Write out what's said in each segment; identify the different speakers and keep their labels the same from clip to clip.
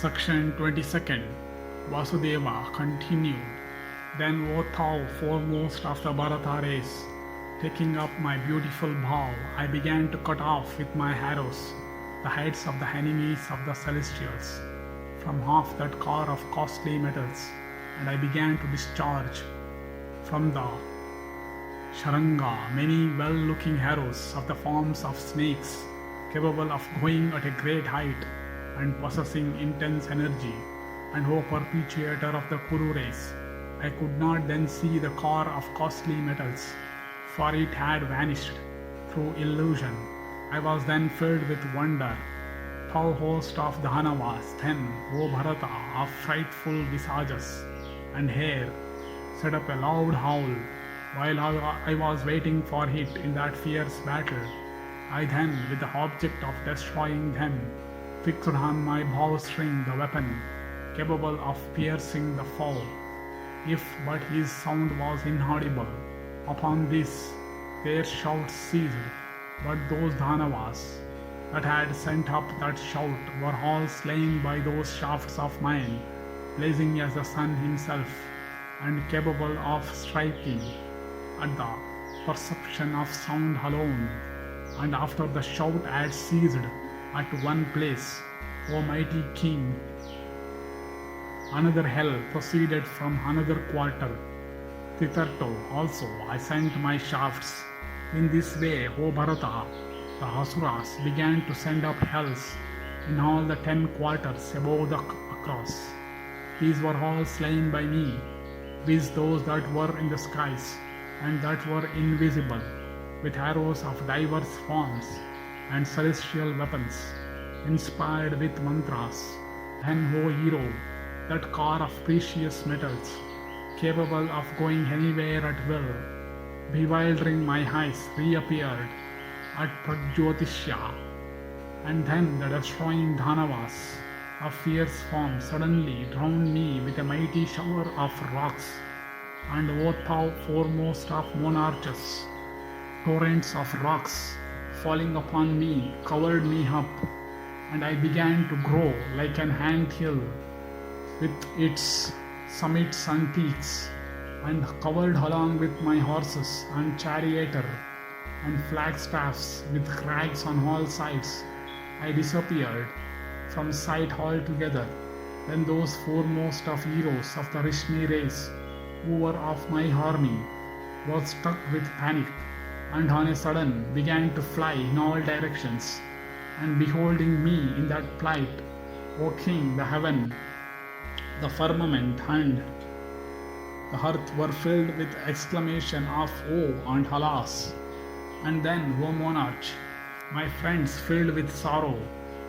Speaker 1: Section 22nd. Vasudeva continued. Then, O thou foremost of the Bharata race, taking up my beautiful bow, I began to cut off with my arrows the heads of the enemies of the celestials from half that car of costly metals, and I began to discharge from the Sharnga many well-looking arrows of the forms of snakes, capable of going at a great height and possessing intense energy. And O perpetuator of the Kuru race, I could not then see the car of costly metals, for it had vanished through illusion. I was then filled with wonder. Thou host of the Danavas, then, O Bharata, of frightful visages and hair, set up a loud howl while I was waiting for it in that fierce battle. I then, with the object of destroying them, fixed on my bowstring the weapon capable of piercing the foe, if but his sound was inaudible. Upon this, their shouts ceased, but those Danavas that had sent up that shout were all slain by those shafts of mine, blazing as the sun himself, and capable of striking at the perception of sound alone. And after the shout had ceased at one place, O mighty king, another hell proceeded from another quarter. Thitherto also I sent my shafts. In this way, O Bharata, the Asuras began to send up hells in all the 10 quarters above the across. These were all slain by me, viz. Those that were in the skies and that were invisible, with arrows of diverse forms and celestial weapons, inspired with mantras. Then, O hero, that car of precious metals, capable of going anywhere at will, bewildering my eyes, reappeared at Pragjyotisha. And then the destroying Danavas of fierce form suddenly drowned me with a mighty shower of rocks. And O thou foremost of monarchs, torrents of rocks falling upon me covered me up, and I began to grow like an ant hill with its summits and peaks, and covered along with my horses and charioteer and flagstaffs with crags on all sides. I disappeared from sight altogether. Then those foremost of heroes of the Rishmi race, who were of my army, were struck with panic, and on a sudden began to fly in all directions. And beholding me in that plight, O king, the heaven, the firmament, and the earth were filled with exclamation of woe and alas. And then, O monarch, my friends, filled with sorrow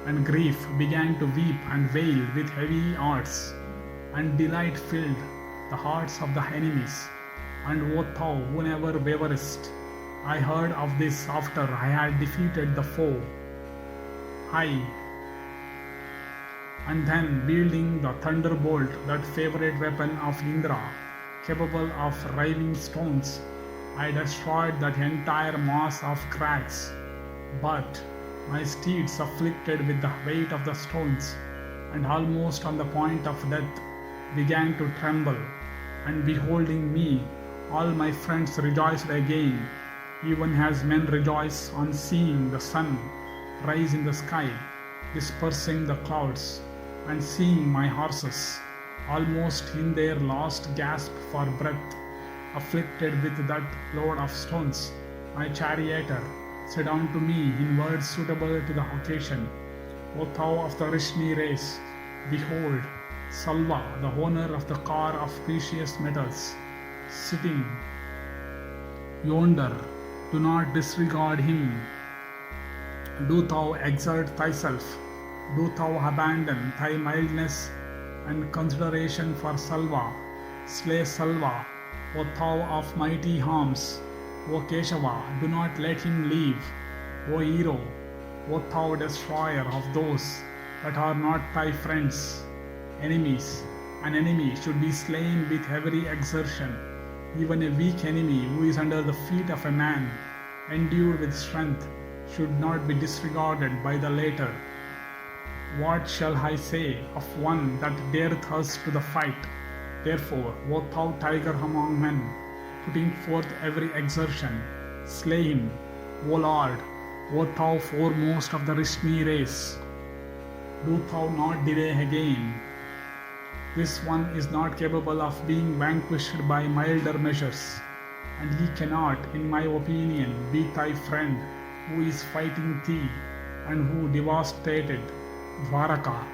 Speaker 1: and grief, began to weep and wail with heavy hearts, and delight filled the hearts of the enemies. And O thou who never waverest, I heard of this after I had defeated the foe. And then, wielding the thunderbolt, that favorite weapon of Indra, capable of riving stones, I destroyed that entire mass of crags. But my steeds, afflicted with the weight of the stones, and almost on the point of death, began to tremble. And beholding me, all my friends rejoiced again, even as men rejoice on seeing the sun rise in the sky, dispersing the clouds, and seeing my horses, almost in their last gasp for breath, afflicted with that load of stones. My charioteer said unto me in words suitable to the occasion, O thou of the Rishmi race, behold, Salwa, the owner of the car of precious metals, sitting yonder. Do not disregard him. Do thou exert thyself. Do thou abandon thy mildness and consideration for Salwa. Slay Salwa, O thou of mighty arms. O Keshava, do not let him leave. O hero, O thou destroyer of those that are not thy friends, enemies. An enemy should be slain with every exertion. Even a weak enemy who is under the feet of a man, endued with strength, should not be disregarded by the latter. What shall I say of one that dareth us to the fight? Therefore, O thou tiger among men, putting forth every exertion, slay him, O Lord, O thou foremost of the Rishmi race. Do thou not delay again. This one is not capable of being vanquished by milder measures, and he cannot, in my opinion, be thy friend who is fighting thee and who devastated Dwaraka.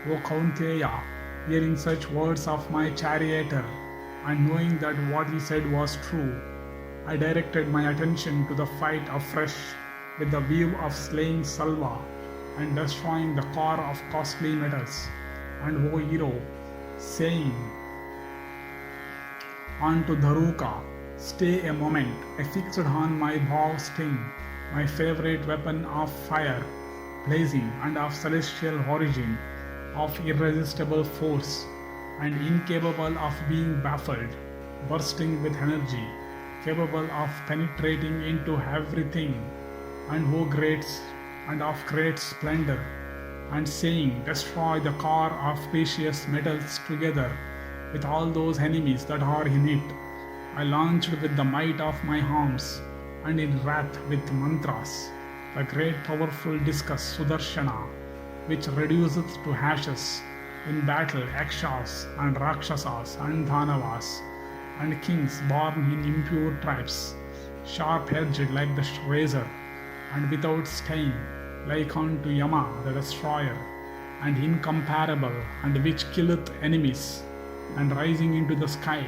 Speaker 1: O Kaunteya, hearing such words of my charioteer, and knowing that what he said was true, I directed my attention to the fight afresh with the view of slaying Salwa and destroying the core of costly metals. And O hero, saying unto Dharuka, stay a moment, I fixed on my bow sting, my favorite weapon of fire, blazing and of celestial origin, of irresistible force, and incapable of being baffled, bursting with energy, capable of penetrating into everything, and of great splendor, and saying, destroy the core of precious metals together with all those enemies that are in it. I launched with the might of my arms, and in wrath with mantras, the great powerful discus Sudarshana, which reduceth to ashes in battle Yakshas and Rakshasas and Dhanavas, and kings born in impure tribes, sharp-edged like the razor, and without stain, like unto Yama the destroyer, and incomparable, and which killeth enemies, and rising into the sky,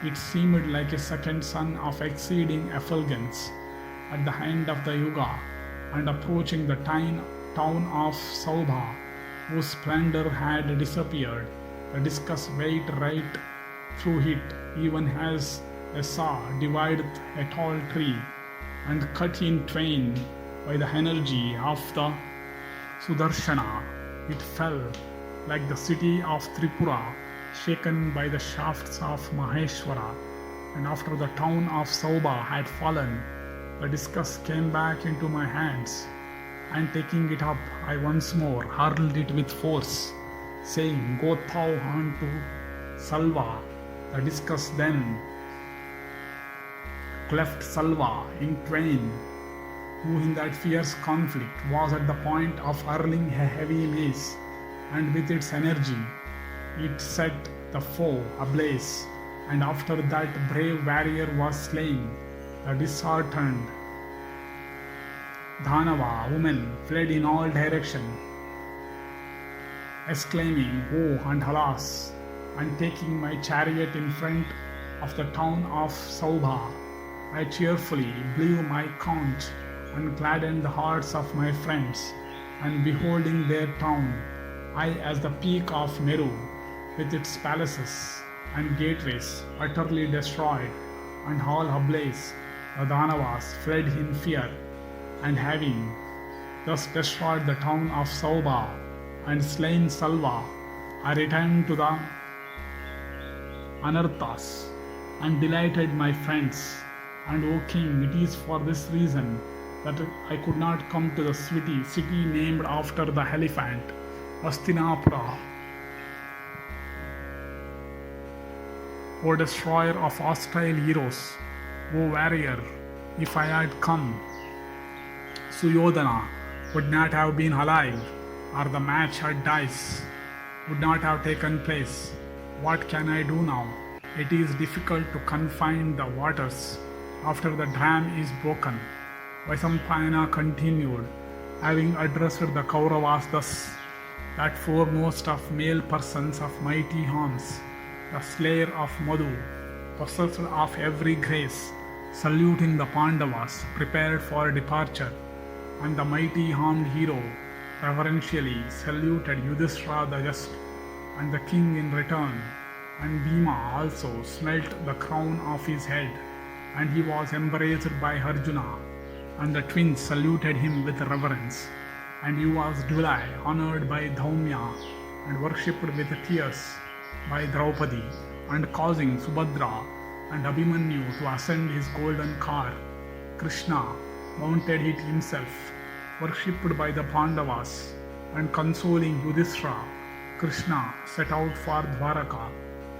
Speaker 1: it seemed like a second sun of exceeding effulgence at the end of the Yuga, and approaching the town of Saubha, whose splendor had disappeared, the discus went right through it, even as a saw divideth a tall tree, and cut in twain by the energy of the Sudarshana. It fell like the city of Tripura, shaken by the shafts of Maheshwara, and after the town of Saubha had fallen, the discus came back into my hands, and taking it up, I once more hurled it with force, saying, go thou unto Salwa. The discus then cleft Salwa in twain, who in that fierce conflict was at the point of hurling a heavy mace, and with its energy it set the foe ablaze, and after that brave warrior was slain, the disheartened Dhanava women fled in all directions, exclaiming, "Oh and alas!" And taking my chariot in front of the town of Saubha, I cheerfully blew my conch and gladdened the hearts of my friends, and beholding their town, I as the peak of Meru, with its palaces and gateways utterly destroyed and all ablaze, the Dhanavas fled in fear, and having thus destroyed the town of Saubha and slain Salwa, I returned to the Anarthas and delighted my friends. And O king, it is for this reason that I could not come to the city named after the elephant, Hastinapura. O destroyer of hostile heroes, O warrior, if I had come, Suyodhana would not have been alive, or the match at dice would not have taken place. What can I do now? It is difficult to confine the waters after the dam is broken. Vaisampayana continued, having addressed the Kauravas thus, that foremost of male persons of mighty arms, the slayer of Madhu, possessed of every grace, saluting the Pandavas, prepared for departure, and the mighty armed hero reverentially saluted Yudhishthira the just, and the king in return, and Bhima also smelt the crown of his head, and he was embraced by Arjuna, and the twins saluted him with reverence, and he was duly honored by Dhaumya, and worshipped with tears by Draupadi, and causing Subhadra and Abhimanyu to ascend his golden car, Krishna mounted it himself, worshipped by the Pandavas, and consoling Yudhishthira, Krishna set out for Dwaraka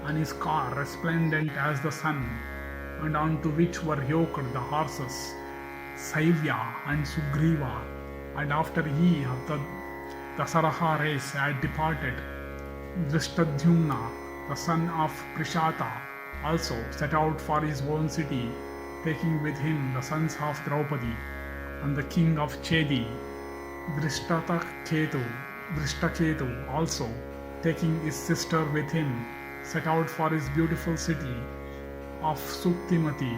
Speaker 1: on his car resplendent as the sun, and onto which were yoked the horses Saivya and Sugriva. And after he of the Dasaraha race had departed, Drishtadyumna, the son of Prishata, also set out for his own city, taking with him the sons of Draupadi and the king of Chedi, Drishtaketu also, taking his sister with him, set out for his beautiful city of Suktimati,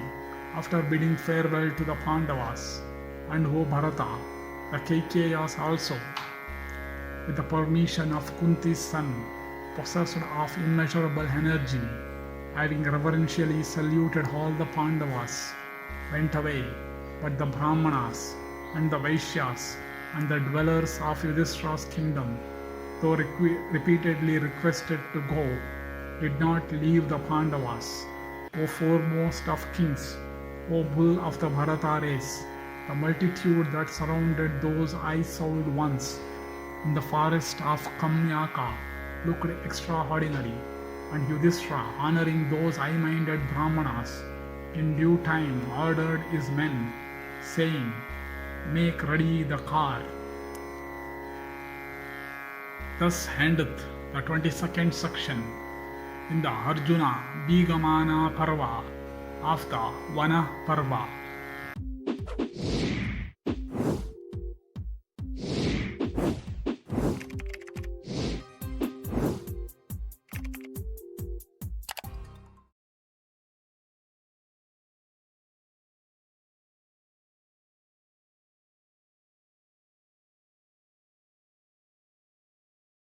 Speaker 1: after bidding farewell to the Pandavas. And O Bharata, the Kaikeyas also, with the permission of Kunti's son, possessed of immeasurable energy, having reverentially saluted all the Pandavas, went away, but the Brahmanas and the Vaishyas and the dwellers of Yudhishthira's kingdom, though repeatedly requested to go, did not leave the Pandavas. O foremost of kings, O bull of the Bharata race, the multitude that surrounded those eye-souled ones in the forest of Kamyaka looked extraordinary, and Yudhishthira, honoring those high-minded Brahmanas, in due time ordered his men, saying, "Make ready the car." Thus endeth the 22nd section in the Arjunabhigamana Parva of the Vana Parva.